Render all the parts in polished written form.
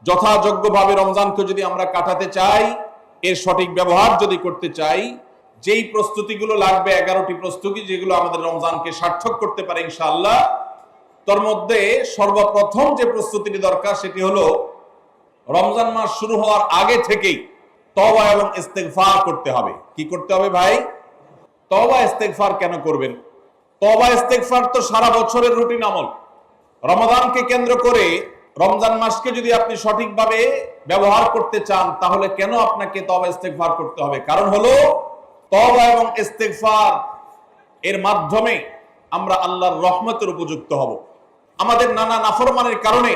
যথাযোগ্যভাবে রমজানকে যদি আমরা কাটাতে চাই, এর সঠিক ব্যবহার যদি করতে চাই, যেই প্রস্তুতিগুলো লাগবে 11টি প্রস্তুতি, যেগুলো আমাদের রমজানকে সার্থক করতে পারে ইনশাআল্লাহ, তার মধ্যে সর্বপ্রথম যে প্রস্তুতিটি দরকার সেটি হলো রমজান মাস শুরু হওয়ার আগে থেকেই তওবা এবং ইস্তেগফার করতে হবে। কি করতে হবে ভাই? তওবা ইস্তেগফার কেন করবেন? তওবা ইস্তেগফার তো সারা বছরের রুটিন আমল। রমাদানকে কেন্দ্র করে রমজান মাসকে যদি আপনি সঠিকভাবে ব্যবহার করতে চান, তাহলে কেন আপনাকে তওবা ইস্তেগফার করতে হবে? কারণ হলো তওবা এবং ইস্তেগফার এর মাধ্যমে আমরা আল্লাহর রহমতের উপযুক্ত হব। আমাদের নানা নাফরমানের কারণে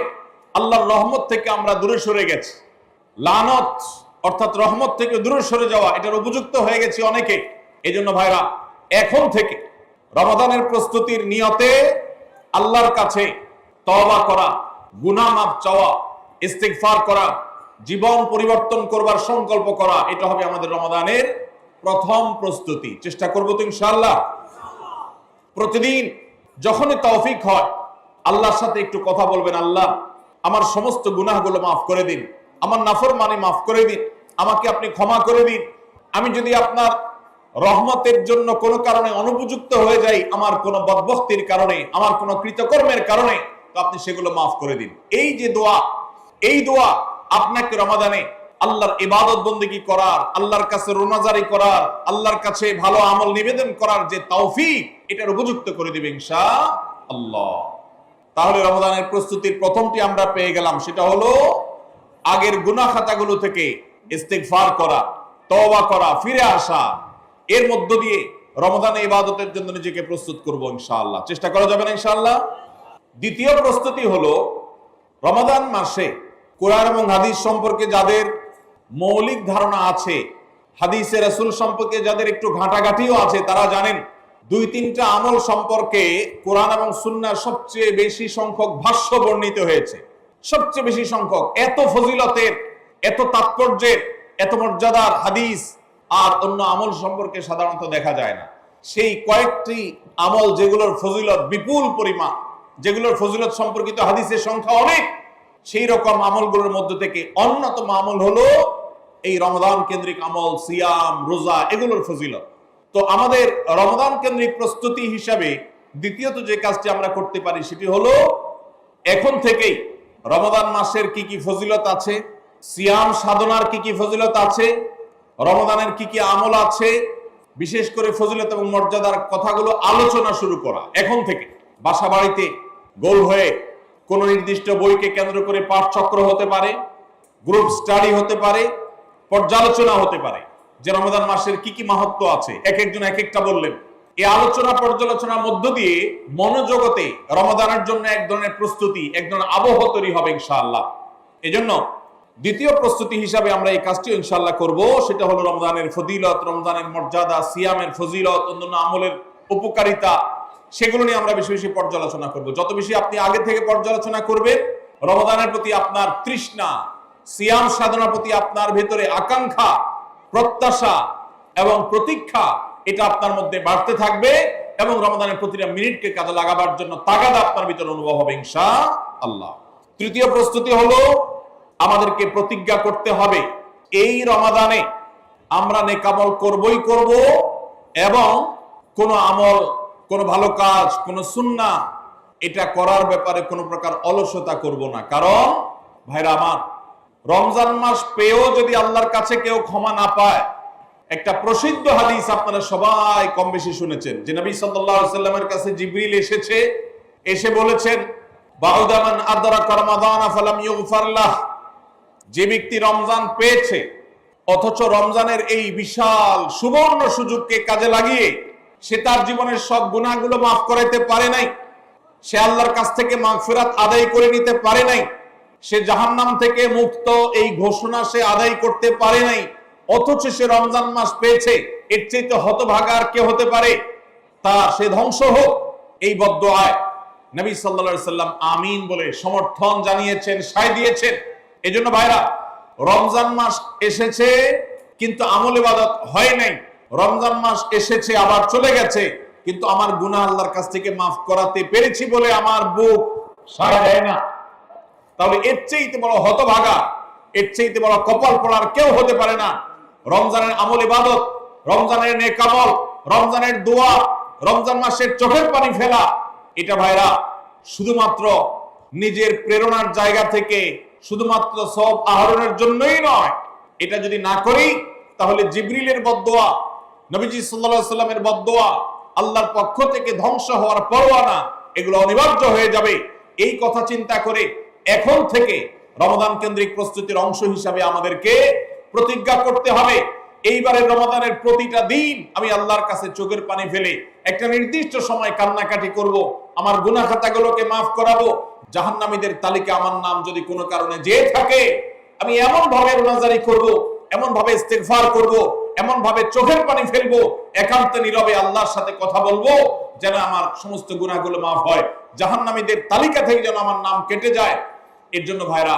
আল্লাহর রহমত থেকে আমরা দূরে সরে গেছি। লানত অর্থাৎ রহমত থেকে দূরে সরে যাওয়া, এটার উপযুক্ত হয়ে গেছি অনেকে। এই জন্য ভাইরা, এখন থেকে রমাদানের প্রস্তুতির নিয়তে আল্লাহর কাছে তওবা করা, গুনাহ মাফ চাওয়া, ইস্তিগফার করা, জীবন পরিবর্তন করবার সংকল্প করা, এটা হবে আমাদের রমাদানের প্রথম প্রস্তুতি। চেষ্টা করব তো ইনশাআল্লাহ। প্রতিদিন যখনই তৌফিক হয় আল্লাহর সাথে একটু কথা বলবেন, আল্লাহ আমার সমস্ত গুনাহগুলো মাফ করে দিন, আমার নাফরমানি মাফ করে দিন, আমাকে আপনি ক্ষমা করে দিন। আমি যদি আপনার রহমতের জন্য কোনো কারণে অনুপযুক্ত হয়ে যাই, আমার কোনো বদবখতির কারণে, আমার কোনো কৃতকর্মের কারণে, তো আপনি সেগুলো মাফ করে দিন। এই যে দোয়া, এই দোয়া আপনাকে রমাদানে আল্লাহর ইবাদত বন্দেগী করার, আল্লাহর কাছে রোনাজারি করার, আল্লাহর কাছে ভালো আমল নিবেদন করার যে তৌফিক, এটার উপযুক্ত করে দিবে ইনশাআল্লাহ। তাহলে রমাদানের প্রস্তুতির প্রথমটি আমরা পেয়ে গেলাম, সেটা হলো আগের গুনাহ খাতাগুলো থেকে ইস্তিগফার করা, তওবা করা, ফিরে আসা। এর মধ্য দিয়ে রমাদানে ইবাদতের জন্য নিজেকে প্রস্তুত করব ইনশাআল্লাহ। চেষ্টা করা যাবে না ইনশাআল্লাহ। দ্বিতীয় প্রস্তুতি হলো রমাদান মাসে কোরআন এবং হাদিস সম্পর্কে যাদের মৌলিক ধারণা আছে, হাদিসে রাসূল সম্পর্কে যাদের একটু ঘাটাঘাটিও আছে, তারা জানেন 2-3টা আমল সম্পর্কে কোরআন এবং সুন্নাহর সবচেয়ে বেশি সংখ্যক ভাষ্য বর্ণিত হয়েছে। সবচেয়ে বেশি সংখ্যক, এত ফজিলতের, এত তাৎপর্যের, এত মর্যাদার হাদিস আর অন্য আমল সম্পর্কে সাধারণত দেখা যায় না। সেই কয়েকটি আমল যেগুলোর ফজিলত বিপুল পরিমাণ, যেগুলোর ফজিলত সম্পর্কিত হাদিসের সংখ্যা অনেক, সেই রকম আমলগুলোর মধ্যে থেকে অন্যতম আমল হলো এই রমাদান কেন্দ্রিক আমল, সিয়াম, রোজা, এগুলোর ফজিলত। তো আমাদের রমাদান কেন্দ্রিক প্রস্তুতি হিসাবে দ্বিতীয়ত যে কাজটি আমরা করতে পারি সেটি হলো এখন থেকেই রমাদান মাসের কি কি ফজিলত আছে, সিয়াম সাধনার কি কি ফজিলত আছে, রমাদানের কি কি আমল আছে, বিশেষ করে ফজিলত এবং মর্যাদার কথাগুলো আলোচনা শুরু করা। এখন থেকে বাসা বাড়িতে গোল হয়ে কোন নির্দিষ্ট বইকে কেন্দ্র করে পাঠচক্র হতে পারে, গ্রুপ স্টাডি হতে পারে, পর্যালোচনা হতে পারে যে রমাদান মাসের কি কি মাহাত্ম্য আছে, এক একজন এক একটা বললেন। এই আলোচনা পর্যালোচনার মধ্য দিয়ে মনোজগতে রমাদানের জন্য এক ধরনের প্রস্তুতি, এক ধরনের আবহ তৈরি হবে ইনশাআল্লাহ। এজন্য দ্বিতীয় প্রস্তুতি হিসাবে আমরা এই কাজটি ইনশাআল্লাহ করব, সেটা হলো রমজানের ফজিলত, রমজানের মর্যাদা, সিয়ামের ফজিলত, অন্যান্য আমলের উপকারিতা, সেগুলো নিয়ে আমরা বেশি বেশি পর্যালোচনা করব। যত বেশি আপনি আগে থেকে পর্যালোচনা করবেন, রমাদানের প্রতি আপনার তৃষ্ণা, সিয়াম সাধনার প্রতি আপনার ভেতরে আকাঙ্ক্ষা, প্রত্যাশা এবং প্রতীক্ষা, এটা আপনার মধ্যে বাড়তে থাকবে এবং রমাদানের প্রতিটা মিনিটকে কাজে লাগাবার জন্য তাগাদা আপনার ভিতরে অনুভব হবে ইনশাআল্লাহ। তৃতীয় প্রস্তুতি হলো আমাদেরকে প্রতিজ্ঞা করতে হবে এই রমাদানে আমরা নেক আমল করবই করব এবং কোন আমল, কোন ভালো কাজ, কোন সুন্নাহ, এটা করার ব্যাপারে কোনো প্রকার অলসতা করব না। কারণ ভাইরা আমার, রমজান মাস পেয়েও যদি আল্লাহর কাছে কেউ ক্ষমা না পায়, একটা প্রসিদ্ধ হাদিস আপনারা সবাই কম বেশি শুনেছেন যে নবী সাল্লাল্লাহু আলাইহি ওয়াসাল্লামের কাছে জিবরিল এসেছে, এসে বলেছেন বাউদা মান আদরাকা রমাদান ফালাম ইগফার লাহ, যে ব্যক্তি রমজান পেয়েছে অথচ রমজানের এই বিশাল সুবর্ণ সুযোগকে কাজে লাগিয়ে সে তার জীবনের সব গুনাহগুলো মাফ করাইতে পারে নাই, সে আল্লাহর কাছ থেকে মাগফিরাত আদায় করে নিতে পারে নাই, সে জাহান্নাম থেকে মুক্ত এই ঘোষণা সে আদায় করতে পারে নাই, অথচ সে রমজান মাস পেয়েছে, এর চাইতে হতভাগা আর কে হতে পারে? তা সে ধ্বংস হোক, এই বদদুআয় নবী সাল্লাল্লাহু আলাইহি সাল্লাম আমিন বলে সমর্থন জানিয়েছেন, সায় দিয়েছেন। এজন্য ভাইরা, রমজান মাস এসেছে কিন্তু আমল ইবাদত হয় নাই, রমজান মাস এসেছে আবার চলে গেছে কিন্তু আমার গুনাহ আল্লাহর কাছ থেকে মাফ করাতে পেরেছি বলে আমার বুক সায় দেয় না, তাহলে এর চেয়ে বড় হতভাগা, এর চেয়ে বড় কপাল পড়ার কেউ হতে পারে না। রমজানের আমল ইবাদত, রমজানের নেক আমল, রমজানের দোয়া, রমজান মাসের চোখের পানি ফেলা, এটা ভাইরা শুধুমাত্র নিজের প্রেরণার জায়গা থেকে শুধুমাত্র সব আহরণের জন্যই নয়। এটা যদি না করি তাহলে জিবরিলের বদদোয়া, নবীজি সাল্লাল্লাহু আলাইহি সাল্লামের বদদোয়া, আল্লাহর পক্ষ থেকে ধ্বংস হওয়ার পরোয়ানা, এগুলো অনিবার্য হয়ে যাবে। এই কথা চিন্তা করে এখন থেকে রমাদান কেন্দ্রিক প্রস্তুতির অংশ হিসাবে আমাদেরকে প্রতিজ্ঞা করতে হবে, এইবারের রমাদানের প্রতিটা দিন আমি আল্লাহর কাছে চোখের পানি ফেলে একটা নির্দিষ্ট সময় কান্নাকাটি করব, আমার গুনাহ খাতাগুলোকে মাফ করাবো। জাহান্নামীদের তালিকা আমার নাম যদি কোনো কারণে যেয়ে থাকে, আমি এমন ভাবে রোনাজারি করব, এমন ভাবে ইস্তেগফার করব, এমন ভাবে চোখের পানি ফেলবো, একান্তে নীরবে আল্লাহর সাথে কথা বলবো, যেন আমার সমস্ত গুনাহগুলো মাফ হয়, জাহান্নামীদের তালিকা থেকে যেন আমার নাম কেটে যায়। এর জন্য ভাইরা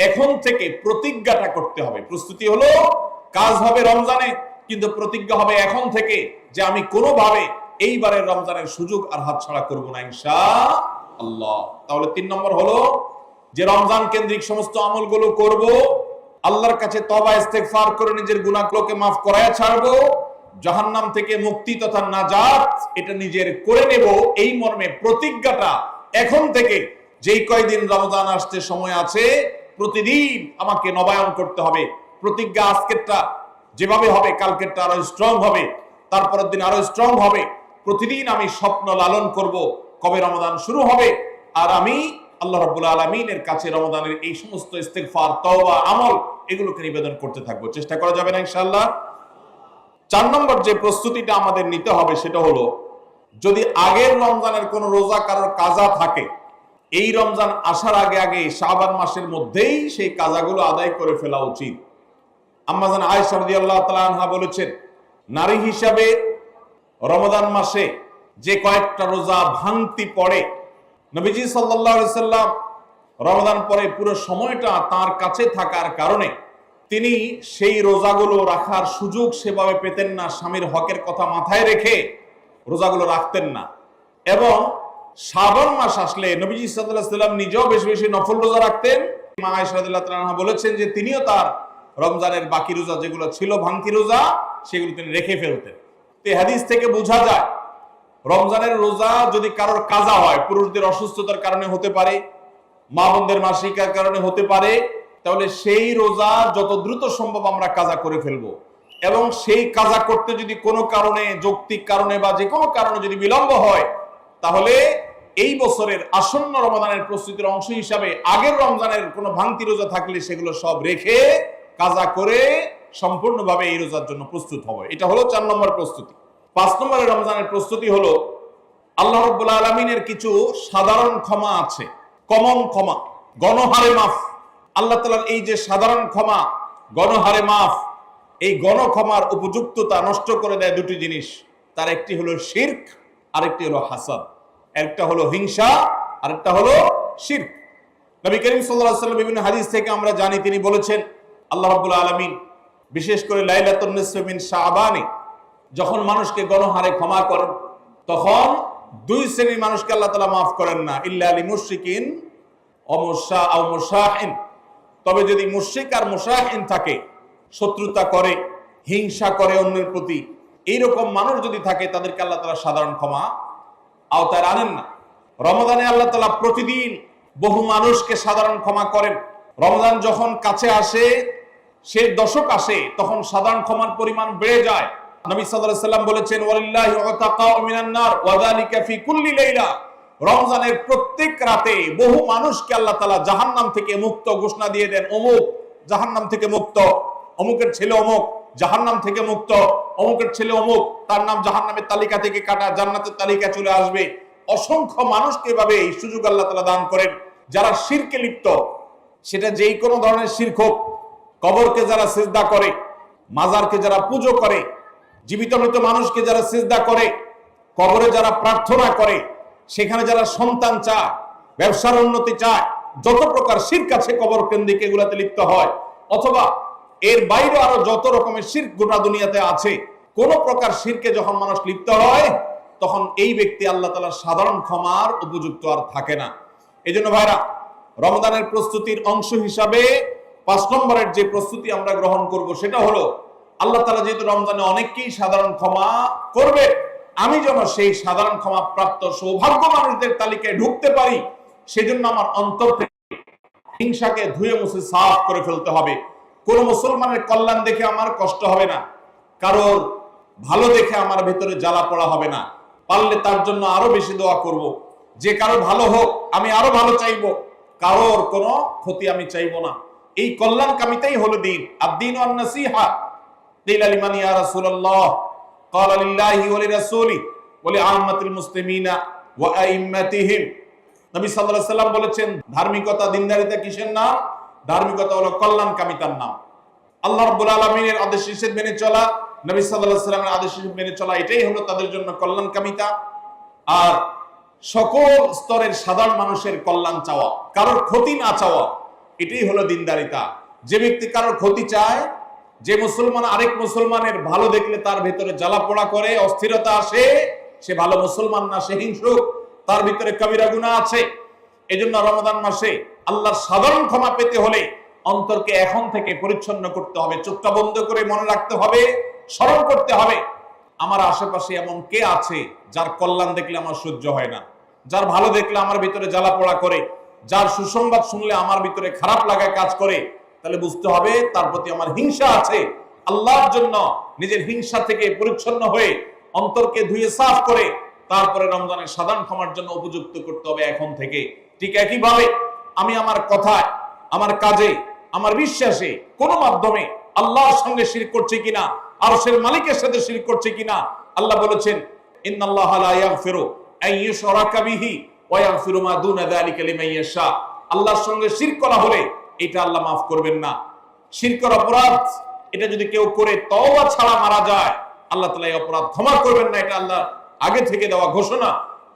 এখন থেকে প্রতিজ্ঞাটা করতে হবে। প্রস্তুতি হলো, কাজ হবে রমজানে, কিন্তু প্রতিজ্ঞা হবে এখন থেকে যে আমি কোনোভাবে এইবারের রমজানের সুযোগ আর হাতছাড়া করব না ইনশাআল্লাহ। তাহলে 3 নম্বর হলো যে রমজান কেন্দ্রিক সমস্ত আমলগুলো করব, আল্লাহর কাছে তওবা ইস্তেগফার করে নিজের গুনাহগুলোকে মাফ করায়া ছাড়বো, জাহান্নাম থেকে মুক্তি তথা নাজাত এটা নিজের করে নেব। এই মর্মে প্রতিজ্ঞাটা এখন থেকে, যেই কয়দিন রমজান আসতে সময় আছে, প্রতিদিন আমাকে নবায়ন করতে হবে। প্রতিজ্ঞা আজকেরটা যেভাবে হবে, কালকেরটা আরো স্ট্রং হবে, তারপরের দিন আরো স্ট্রং হবে। প্রতিদিন আমি স্বপ্ন লালন করব কবে রমাদান শুরু হবে, আর আমি আল্লাহ রাব্বুল আলামিনের কাছে রমাদানের এই সমস্ত ইস্তেগফার, তওবা, আমল এগুলোকে নিবেদন করতে থাকবো। চেষ্টা করা যাবে না ইনশাআল্লাহ। 4 নম্বর যে প্রস্তুতিটা আমাদের নিতে হবে সেটা হলো, যদি আগের রমজানের কোনো রোজা কারোর কাজা থাকে, এই রমজান আসার আগে আগে শাবান মাসের মধ্যেই সেই কাজাগুলো আদায় করে ফেলা উচিত। আম্মা জান আয়েশা রাদিয়াল্লাহু তাআলা আনহা বলেছেন, নারী হিসাবে রমাদান মাসে যে কয়েকটা রোজা ভাঙতি পড়ে, নবীজি সাল্লাল্লাহু আলাইহি সাল্লাম রমাদান পরে পুরো সময়টা তার কাছে থাকার কারণে তিনি সেই রোজাগুলো রাখার সুযোগ সেভাবে পেতেন না। স্বামীর হকের কথা মাথায় রেখে রোজাগুলো রাখতেন না। এবং শাবান মাস আসলে নবীজি সাল্লাল্লাহু আলাইহি সাল্লাম নিজেও বেশি বেশি নফল রোজা রাখতেন। মা আয়েশা রাদিয়াল্লাহু তাআলা আনহা বলেছেন যে তিনিও তার রমজানের বাকি রোজা যেগুলো ছিল ভাঙতি রোজা, সেগুলো তিনি রেখে ফেলতেন। তো এই হাদিস থেকে বোঝা যায়, রমজানের রোজা যদি কারোর কাজা হয়, পুরুষদের অসুস্থতার কারণে হতে পারে, মা বোনদের মাসিকার কারণে হতে পারে, তাহলে সেই রোজা যত দ্রুত সম্ভব আমরা কাজা করে ফেলবো। এবং সেই কাজা করতে যদি কোনো কারণে, যৌক্তিক কারণে বা যে কোনো কারণে যদি বিলম্ব হয়, তাহলে এই বছরের আসন্ন রমাদানের প্রস্তুতির অংশ হিসাবে আগের রমজানের কোনো ভাঙতি রোজা থাকলে সেগুলো সব রেখে কাজা করে সম্পূর্ণভাবে এই রোজার জন্য প্রস্তুত হবে। এটা হলো 4 নম্বর প্রস্তুতি। 5 নম্বরের রমজানের প্রস্তুতি হলো, আল্লাহ রাব্বুল আলামিনের কিছু সাধারণ ক্ষমা আছে, কমন ক্ষমা, গণহারে মাফ। আল্লাহ তাআলার এই যে সাধারণ ক্ষমা, গণহারে মাফ, এই গণক্ষমার উপযুক্ততা নষ্ট করে দেয় দুটি জিনিস। তার একটি হলো শিরক, আরেকটি হলো হাসাদ। একটা হলো হিংসা, আরেকটা হলো শিরক। নবী করিম সাল্লাল্লাহু আলাইহি ওয়াসাল্লাম বিভিন্ন হাদিস থেকে আমরা জানি, তিনি বলেছেন, আল্লাহ রাব্বুল আলামিন বিশেষ করে লাইলাতুন নিসফি মিন শাবানে যখন মানুষকে গণহারে ক্ষমা করেন, তখন 2 শ্রেণীর মানুষকে আল্লাহ তাআলা মাফ করেন না, ইল্লা লিল মুশরিকিন আও মুশাহিন। তবে যদি মুশরিক আর মুশাহিন থাকে, শত্রুতা করে, হিংসা করে অন্যের প্রতি, এইরকম মানুষ যদি থাকে, তাদেরকে আল্লাহ তাআলা সাধারণ ক্ষমা আওতায় আনেন না। রমাদানে আল্লাহ তাআলা প্রতিদিন বহু মানুষকে সাধারণ ক্ষমা করেন। রমজান যখন কাছে আসে, সে দশক আসে, তখন সাধারণ ক্ষমার পরিমাণ বেড়ে যায়। নবী সাল্লাল্লাহু আলাইহি সাল্লাম বলেছেন, ওয়ালিল্লাহি উতাকাউ মিনান নার ওয়া যালিকা ফি কুল্লি লাইলা। রমজানের প্রত্যেক রাতে বহু মানুষকে আল্লাহ তাআলা জাহান্নাম থেকে মুক্ত ঘোষণা দিয়ে দেন। অমুক জাহান্নাম থেকে মুক্ত, অমুকের ছেলে অমুক জাহান্নাম থেকে মুক্ত, অমুকের ছেলে অমুক, তার নাম জাহান্নামের তালিকা থেকে কাটা, জান্নাতের তালিকা চলে আসবে। অসংখ্য মানুষকে এভাবে এই সুযোগ আল্লাহ তাআলা দান করেন। যারা শিরকে লিপ্ত, সেটা যেই কোনো ধরনের শিরক হোক, কবরকে যারা সিজদা করে, মাজারকে যারা পুজো করে, জীবিত মৃত মানুষকে যারা সিজদা করে, কবরে যারা প্রার্থনা করে, সেখানে যারা সন্তান চায়, ব্যবসার উন্নতি চায়, যত প্রকার শিরক আছে কবর কেন্দ্রিক এগুলাতে লিপ্ত হয়, অথবা এর বাইরে আরো যত রকমের শিরক গোটা দুনিয়াতে আছে, কোন প্রকার শিরকে যখন মানুষ লিপ্ত হয়, তখন এই ব্যক্তি আল্লাহ তাআলার সাধারণ ক্ষমার উপযুক্ত আর থাকে না। এই জন্য ভাইরা, রমজানের প্রস্তুতির অংশ হিসাবে 5 নম্বরের যে প্রস্তুতি আমরা গ্রহণ করব সেটা হলো, আল্লাহ তাআলা যেহেতু রমজানে অনেককেই সাধারণ ক্ষমা করবে, আমি যেন সেই সাধারণ ক্ষমা প্রাপ্ত সৌভাগ্য মানুষদের তালিকায় ঢুকতে পারি, সেজন্য আমার অন্তর থেকে হিংসাকে ধুয়ে মুছে সাফ করে ফেলতে হবে। কোন মুসলমানের কল্যাণ দেখে আমার কষ্ট হবে না, কারোর ভালো দেখে আমার ভিতরে জ্বালা পড়া হবে না। পারলে তার জন্য আরো বেশি দোয়া করব, যে কারো ভালো হোক আমি আরো ভালো চাইবো, কারোর কোনো ক্ষতি আমি চাইবো না। এই কল্যাণ কামিতাই হলো দিন। আদ-দীনু আন-নাসীহা। কিলা লিমান ইয়া রাসূলুল্লাহ? ক্বালা লিল্লাহি ওয়া লিরাসূলিহি ওয়া লিআম্মাতিল মুসলিমিনা ওয়া আইম্মাতিহিম। নবী সাল্লাল্লাহু আলাইহি সাল্লাম বলেছেন, ধার্মিকতা, দিনদারিতা কিসের নাম? ধার্মিকতা হলো কল্যাণ কামিতার নাম। আল্লাহ রাব্বুল আলামিনের আদেশ নিষেধ মেনে চলা, নবী সাল্লাল্লাহু আলাইহি সাল্লামের আদেশ নিষেধ মেনে চলা, এটাই হলো তাদের জন্য কল্যাণ কামিতা। আর সকল স্তরের সাধারণ মানুষের কল্যাণ চাওয়া, কারোর ক্ষতি না চাওয়া, এটাই হলো দিনদারিতা। যে ব্যক্তি কারোর ক্ষতি চায়, যে মুসলমান আরেক মুসলমানের ভালো দেখলে তার ভেতরে জ্বালা পোড়া করে, অস্থিরতা আসে, সে ভালো মুসলমান না, সে হিংসুক, তার ভিতরে কবিরা গুনাহ আছে। এজন্য রমাদান মাসে আল্লাহর সাধারণ ক্ষমা পেতে হলে অন্তরকে এখন থেকে পরিচ্ছন্ন করতে হবে, চোখটা বন্ধ করে মনে রাখতে হবে, স্মরণ করতে হবে, আমার আশেপাশে এমন কে আছে যার কল্যাণ দেখলে আমার সহ্য হয় না, যার ভালো দেখলে আমার ভিতরে জ্বালা পোড়া করে, যার সুসংবাদ শুনলে আমার ভিতরে খারাপ লাগা কাজ করে, তাহলে বুঝতে হবে তার প্রতি আমার হিংসা আছে। আল্লাহর জন্য নিজের হিংসা থেকে পরিচ্ছন্ন হয়ে অন্তরকে ধুয়ে সাফ করে তারপরে রমজানের সাধারণ ক্ষমার জন্য উপযুক্ত করতে হবে এখন থেকে। ঠিক একইভাবে আমি আমার কথায়, আমার কাজে, আমার বিশ্বাসে কোনো মাধ্যমে আল্লাহর সঙ্গে শিরক করছি কিনা, আরশের মালিকের সাথে শিরক করছি কিনা, আল্লাহ বলেছেন, ইন্নাল্লাহা লা ইয়াগফিরু আন ইউশরাকা বিহি ওয়া ইয়াগফিরু মা দুনা যালিকা লিমান ইয়াশা। আল্লাহর সঙ্গে শিরক করা হলে এটা আল্লাহ মাফ করবেন না। শিরকের অপরাধ এটা যদি কেউ করে তওবা ছাড়া মারা যায়, আল্লাহ তাআলা এই অপরাধ ক্ষমা করবেন না, এটা আল্লাহ আগে থেকে দেওয়া ঘোষণা।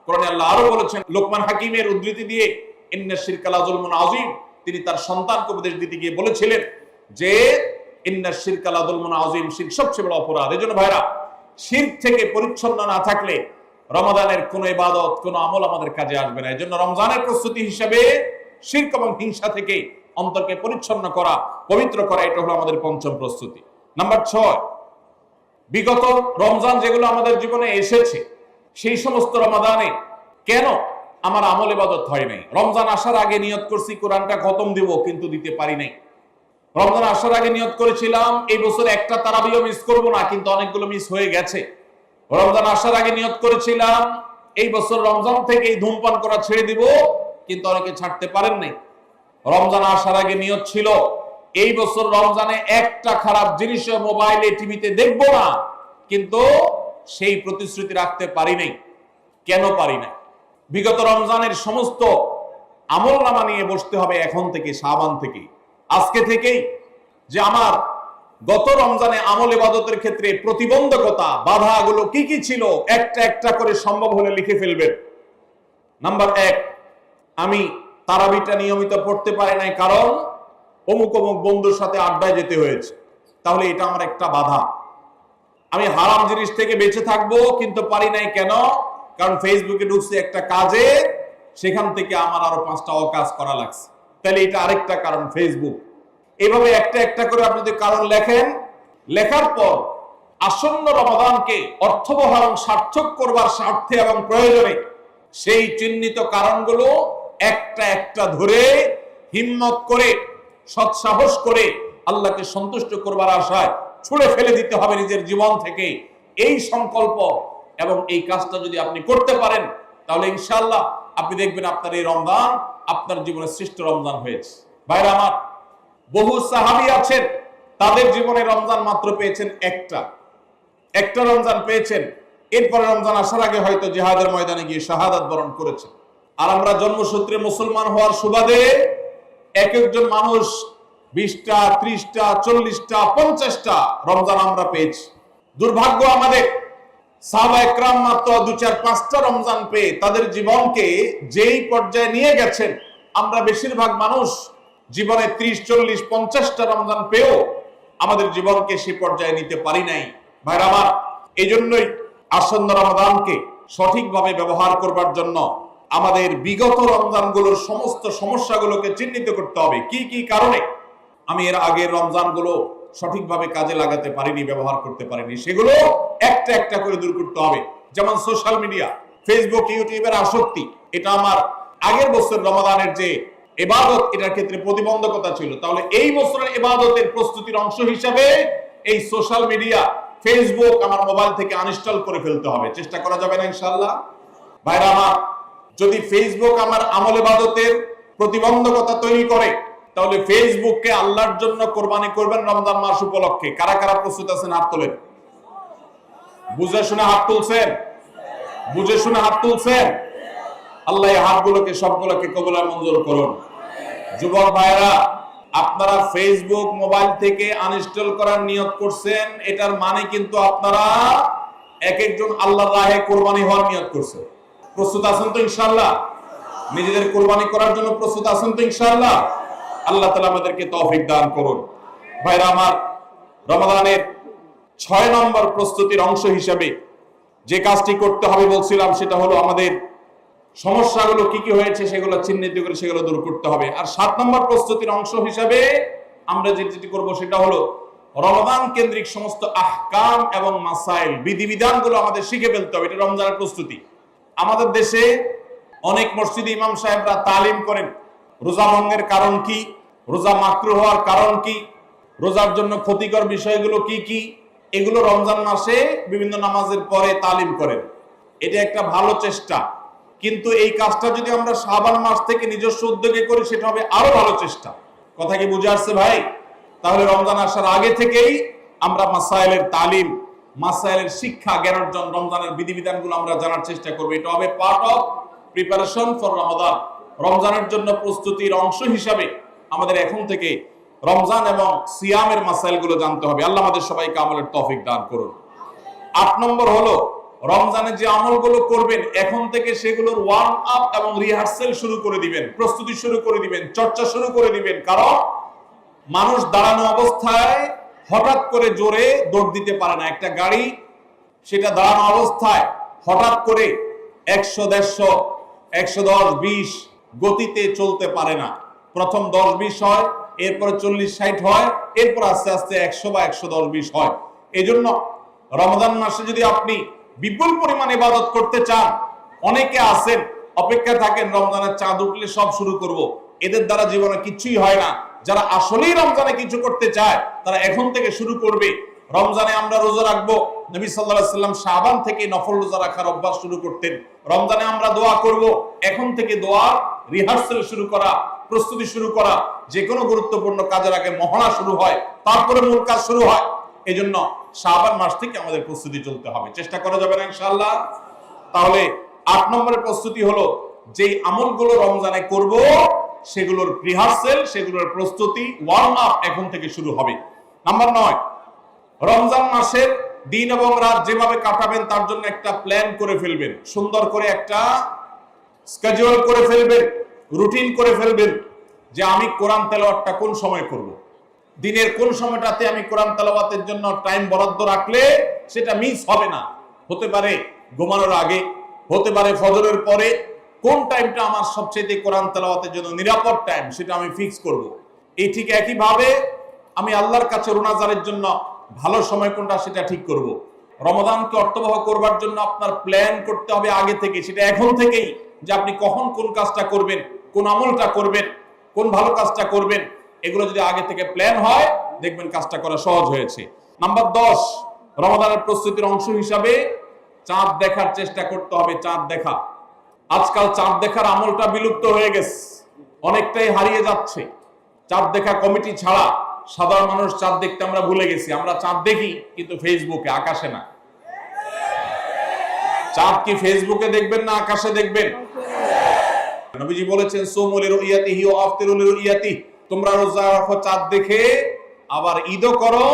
কোরআনে আল্লাহ আরো বলেছেন, লোকমান হাকিমের উদ্ধৃতি দিয়ে, ইন্নাশ শিরকা লা যুলমুন আযীম, তিনি তার সন্তানকে উপদেশ দিতে গিয়ে বলেছিলেন যে ইন্নাশ শিরকা লা যুলমুন আযীম, শিরক সবচেয়ে বড় অপরাধ। এজন্য ভাইরা, শিরক থেকে পরিচ্ছন্ন না থাকলে রমাদানের কোন ইবাদত, কোন আমল আমাদের কাজে আসবে না। এজন্য রমজানের প্রস্তুতি হিসেবে শিরক এবং হিংসা থেকে অন্তরকে পরিচ্ছন্ন করা, পবিত্র করা, এটা হলো আমাদের পঞ্চম প্রস্তুতি। নাম্বার 6, বিগত রমজান যেগুলো আমাদের জীবনে এসেছে, সেই সমস্ত রমাদানে কেন আমার আমল ইবাদত হয় নাই? রমজান আসার আগে নিয়ত করছি কোরআনটা খতম দিব, কিন্তু দিতে পারি নাই। রমজান আসার আগে নিয়ত করেছিলাম এই বছর একটা তারাবিও মিস করব না, কিন্তু অনেকগুলো মিস হয়ে গেছে। রমজান আসার আগে নিয়ত করেছিলাম এই বছর রমজান থেকে ধূমপান করা ছেড়ে দিব, কিন্তু অনেকে ছাড়তে পারেন নাই। রমজান আসার আগে নিয়ত ছিল এই বছর রমজানে একটা খারাপ জিনিসও মোবাইলে, টিভিতে দেখবো না, কিন্তু সেই প্রতিশ্রুতি রাখতে পারি নাই। কেন পারি নাই? বিগত রমজানের সমস্ত আমলনামা নিয়ে বসতে হবে এখন থেকে, শাবান থেকে, আজকে থেকেই, যে আমার গত রমজানে আমল ইবাদতের ক্ষেত্রে প্রতিবন্ধকতা, বাধাগুলো কি কি ছিল, একটা একটা করে সম্ভব হলে লিখে ফেলবেন। নাম্বার 1, আমি তারাবিটা নিয়মিত পড়তে পারি নাই, কারণ অমুক অমুক বন্ধুর সাথে আড্ডায় যেতে হয়েছে, তাহলে এটা আমার একটা বাধা। আমি হারাম জিনিস থেকে বেঁচে থাকবো, কিন্তু পারি নাই, কেন? কারণ ফেসবুকে ঢুকছে একটা কাজে, সেখান থেকে আমার আরো 5টা অকাজ করা লাগছে, তাহলে এটা আরেকটা কারণ, ফেসবুক। এভাবে একটা একটা করে আপনি যদি কারণ লেখেন, লেখার পর আসন্ন রমাদানকে অর্থবহ এবং সার্থক করবার স্বার্থে এবং প্রয়োজনে সেই চিহ্নিত কারণগুলো একটা একটা ধরে হিম্মত করে, সৎসাহস করে আল্লাহকে সন্তুষ্ট করবার আশায় ছুঁড়ে ফেলে দিতে হবে নিজের জীবন থেকে। এই সংকল্প এবং এই কাজটা যদি আপনি করতে পারেন, তাহলে ইনশাআল্লাহ আপনি দেখবেন আপনার এই রমজান আপনার জীবনের শ্রেষ্ঠ রমজান হয়েছে। ভাইরা আমার, বহু সাহাবী আছেন, তাদের জীবনে রমজান মাত্র পেয়েছেন একটা রমজান পেয়েছেন, এরপরে রমজান আসার আগে হয়তো জিহাদের ময়দানে গিয়ে শাহাদাত বরণ করেছেন। আর আমরা জন্মসূত্রে মুসলমান হওয়ার সুবাদে এক একজন মানুষ 20টা, 30টা, 40টা, 50টা রমজান আমরা পেয়েছি। দুর্ভাগ্য আমাদের, সাহাবা একরাম মাত্র 2, 4, 5টা রমজান পেয়ে তাদের জীবনকে যেই পর্যায়ে নিয়ে গেছেন, আমরা বেশিরভাগ মানুষ জীবনে 30, 40, 50টা রমজান পেয়েও আমাদের জীবনকে সেই পর্যায়ে নিতে পারি নাই। ভাইরা আমার, এই জন্যই আসন্ন রমাদানকে সঠিকভাবে ব্যবহার করবার জন্য আমাদের বিগত রমজানগুলোর সমস্ত সমস্যাগুলোকে চিহ্নিত করতে হবে। কি কি কারণে আমি এর আগের রমজানগুলো সঠিকভাবে কাজে লাগাতে পারিনি, ব্যবহার করতে পারিনি, সেগুলো একটা একটা করে দূর করতে হবে। যেমন সোশ্যাল মিডিয়া, ফেসবুক, ইউটিউবের আসক্তি, এটা আমার আগের বছর রমাদানের যে ইবাদত, এটার ক্ষেত্রে প্রতিবন্ধকতা ছিল। তাহলে এই বছরের ইবাদতের প্রস্তুতির অংশ হিসাবে এই সোশ্যাল মিডিয়া, ফেসবুক আমার মোবাইল থেকে আনইনস্টল করে ফেলতে হবে। চেষ্টা করা যাবে না ইনশাআল্লাহ? ভাইরা আমার, যদি ফেসবুক আমার আমল ইবাদতের প্রতিবন্ধকতা তৈরি করে, তাহলে ফেসবুককে আল্লাহর জন্য কোরবানি করবেন রমজান মাস উপলক্ষে। কারা কারা প্রস্তুত আছেন হাত তোলেন। বুঝে শুনে হাত তুলছেন? বুঝে শুনে হাত তুলছেন? আল্লাহ এই হাতগুলোকে সবগুলোকে কবুল আর মঞ্জুর করুন। যুবক ভাইরা, আপনারা ফেসবুক মোবাইল থেকে আনইনস্টল করার নিয়ত করছেন, এটার মানে কিন্তু আপনারা এক একজন আল্লাহর রাহে কোরবানি হওয়ার নিয়ত করছেন। প্রস্তুত আছেন তো ইনশাআল্লাহ? নিজেদের কোরবানি করার জন্য প্রস্তুত আছেন তো ইনশাআল্লাহ? আল্লাহ তাআলা আমাদেরকে তৌফিক দান করুন। ভাইরা আমার, রমাদানের 6 নম্বর প্রস্তুতির অংশ হিসেবে যে কাজটি করতে হবে বলছিলাম, সেটা হলো আমাদের সমস্যাগুলো কি কি হয়েছে সেগুলো চিহ্নিত করে সেগুলো দূর করতে হবে। আর 7 নম্বর প্রস্তুতির অংশ হিসেবে আমরা যেটি করব সেটা হলো রমাদান কেন্দ্রিক সমস্ত আহকাম এবং মাসাইল, বিধিবিধানগুলো আমাদের শিখে ফেলতে হবে। এটা রমজানের প্রস্তুতি। আমাদের দেশে অনেক মসজিদে ইমাম সাহেবরা তালিম করেন রোজা ভঙ্গের কারণ কি, রোজা মাকরুহ হওয়ার কারণ কি, রোজার জন্য ক্ষতিকর বিষয়গুলো কি কি, এগুলো রমজান মাসে বিভিন্ন নামাজের পরে তালিম করেন। এটা একটা ভালো চেষ্টা, কিন্তু এই কাজটা যদি আমরা শাবান মাস থেকে নিজস্ব উদ্যোগে করি সেটা হবে আরো ভালো চেষ্টা। কথা কি বুঝে আসছে ভাই? তাহলে রমজান আসার আগে থেকেই আমরা মাসাইলের তালিম, মাসাইলের শিক্ষা, জ্ঞান অর্জন, রমজানের বিধিবিধানগুলো আমরা জানার চেষ্টা করব। এটা হবে পার্ট অফ প্রিপারেশন ফর রমাদান। রমজানের জন্য প্রস্তুতির অংশ হিসাবে আমাদের এখন থেকে রমজান এবং সিয়ামের মাসাইলগুলো জানতে হবে। আল্লাহ আমাদের সবাইকে আমলের তৌফিক দান করুন। 8 নম্বর হলো রমজানে যে আমলগুলো করবেন এখন থেকে সেগুলোর ওয়ার্ম আপ এবং রিহার্সেল শুরু করে দিবেন, প্রস্তুতি শুরু করে দিবেন, চর্চা শুরু করে দিবেন। কারণ মানুষ দাঁড়ানো অবস্থায় হঠাৎ করে জোরে দৌড় দিতে পারে না। একটা গাড়ি সেটা দাঁড়ানো অবস্থায় হঠাৎ করে 100, 150, 110, 20 গতিতে চলতে পারে না। প্রথম 10, 20 হয়, এরপরে 40, 60 হয়, এরপর আস্তে আস্তে 100 বা 110, 20 হয়। এই জন্য রমজান মাসে যদি আপনি বিপুল পরিমাণ ইবাদত করতে চান, অনেকে আছেন অপেক্ষা থাকেন রমজানের চাঁদ উঠলে সব শুরু করব। এদের দ্বারা জীবনে কিছুই হয় না। যারা আসলেই রমজানে কিছু করতে চায় তারা এখন থেকে শুরু করবে। রমজানে আমরা রোজা রাখবো, নবী সাল্লাল্লাহু আলাইহি সাল্লাম শাবান থেকে নফল রোজা রাখার অভ্যাস শুরু করতেন। রমজানে আমরা দোয়া করব, এখন থেকে দোয়া রিহার্সাল শুরু করা, প্রস্তুতি শুরু করা। যে কোনো গুরুত্বপূর্ণ কাজের আগে মহড়া শুরু হয়, তারপরে মূল কাজ শুরু হয়। এই জন্য শাবান মাস থেকে আমাদের প্রস্তুতি চলতে হবে। চেষ্টা করা যাবে না ইনশাআল্লাহ? তাহলে 8 নম্বরের প্রস্তুতি হলো যেই আমলগুলো রমজানে করব সেগুলোর রিহার্সেল, সেগুলোর প্রস্তুতি, ওয়ার্ম আপ এখন থেকে শুরু হবে। নাম্বার 9, রমজান মাসের দিন এবং রাত যেভাবে কাটাবেন তার জন্য একটা প্ল্যান করে ফেলবেন, সুন্দর করে একটা স্কেডিউল করে ফেলবেন, রুটিন করে ফেলবেন যে আমি কোরআন তেলাওয়াতটা কোন সময় করব। দিনের কোন সময়টাতে আমি কোরআন তেলাওয়াতের জন্য টাইম বরাদ্দ রাখলে সেটা মিস হবে না। হতে পারে ঘুমানোর আগে, হতে পারে ফজরের পরে। কোন টাইমটা আমার সবচেয়ে কোরআন তেলাওয়াতের জন্য নিরাপদ টাইম সেটা আমি ফিক্স করব। এই ঠিক একইভাবে আমি আল্লাহর কাছে রোনাজারের জন্য ভালো সময় কোনটা সেটা ঠিক করব। রমাদানকে অর্থবহ করবার জন্য আপনার প্ল্যান করতে হবে আগে থেকে, সেটা এখন থেকেই, যে আপনি কখন কোন কাজটা করবেন, কোন আমলটা করবেন, কোন ভালো কাজটা করবেন। এগুলো যদি আগে থেকে প্ল্যান হয় দেখবেন কাজটা করা সহজ হয়েছে। নাম্বার 10, রমাদানের প্রস্তুতির অংশ হিসাবে চাঁদ দেখার চেষ্টা করতে হবে। চাঁদ দেখা, আজকাল চাঁদ দেখার আমলটা বিলুপ্ত হয়ে গেছে, অনেকটাই হারিয়ে যাচ্ছে। চাঁদ দেখা কমিটি ছাড়া সাধারণ মানুষ চাঁদ দেখতে আমরা ভুলে গেছি। আমরা চাঁদ দেখি কিন্তু ফেসবুকে, আকাশে না। চাঁদ কি ফেসবুকে দেখবেন না আকাশে দেখবেন? নবীজি বলেছেন সুমু লিরুইয়াতিহি ওয়া আফতিরু লিরুইয়াতিহি, তোমরা রোজা রাখো চাঁদ দেখে, আবার ঈদও করো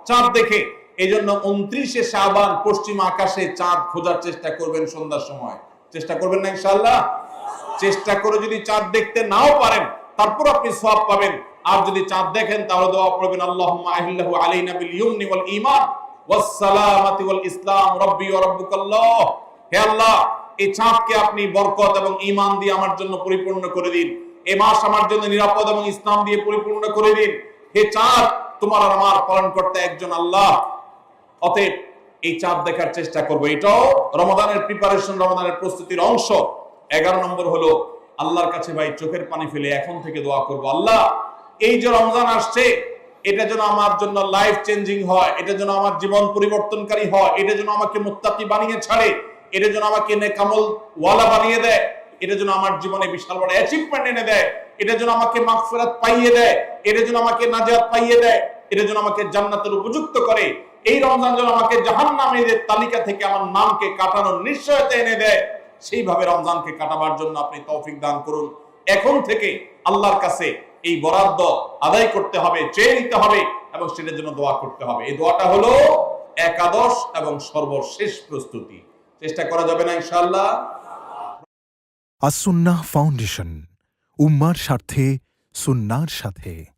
চাঁদ দেখে। এইজন্য 29শে শাবান পশ্চিম আকাশে চাঁদ খোঁজার চেষ্টা করবেন সন্ধ্যার সময়। চেষ্টা করবেন না ইনশাআল্লাহ? চেষ্টা করে যদি চাঁদ দেখতে নাও পারেন তারপর আপনি সওয়াব পাবেন। আর যদি চাঁদ দেখেন তাহলে দোয়া করবেন আল্লাহুম্মা আহিল্লাহু আলাইনা বিল ইয়ুমনি ওয়াল ঈমান ওয়াস সালামাতি ওয়াল ইসলাম রাব্বি ওয়া রাব্বুকাল্লাহ। হে আল্লাহ, এই চাঁদকে আপনি বরকত এবং ঈমান দিয়ে আমার জন্য পরিপূর্ণ করে দিন। এই মাস আমার জন্য নিরাপদ এবং ইসলাম দিয়ে পরিপূর্ণ করে দিন। হে চাঁদ, তোমার আর আমার পালনকর্তা একজন আল্লাহ। অতএব এই চাঁদ দেখার চেষ্টা করব। এটাও রমাদানের প্রিপারেশন, রমাদানের প্রস্তুতির অংশ। 11 নম্বর হলো আল্লাহর কাছে ভাই চোখের পানি ফেলে এখন থেকে দোয়া করব, আল্লাহ এই যে রমজান আসছে এটা যেন আমার জন্য লাইফ চেঞ্জিং হয়, এটা যেন আমার জীবন পরিবর্তনকারী হয়, এটা যেন আমাকে মুত্তাকি বানিয়ে ছাড়ে, এটা যেন আমাকে নেকামল ওয়ালা বানিয়ে দেয়, এটা যেন আমার জীবনে বিশাল বড় অ্যাচিভমেন্ট এনে দেয়, এটা যেন আমাকে মাগফিরাত পাইয়ে দেয়, এটা যেন আমাকে নাজাত পাইয়ে দেয়, এটা যেন আমাকে জান্নাতের উপযুক্ত করে। এই রমজান যেন আমাকে জাহান্নামীদের তালিকা থেকে আমার নামকে কাটানোর নিশ্চয়তা এনে দেয়। সেইভাবে রমজানকে কাটাবার জন্য আপনি তৌফিক দান করুন। এখন থেকে আল্লাহর কাছে এই বরাদ্দ আদায় করতে হবে, চেয়ে নিতে হবে এবং সেটার জন্য দোয়া করতে হবে। এই দোয়াটা হলো একাদশ এবং সর্বশেষ প্রস্তুতি। চেষ্টা করা যাবে না ইনশাআল্লাহ? আস-সুন্নাহ ফাউন্ডেশন, উম্মার স্বার্থে সুন্নাহর সাথে।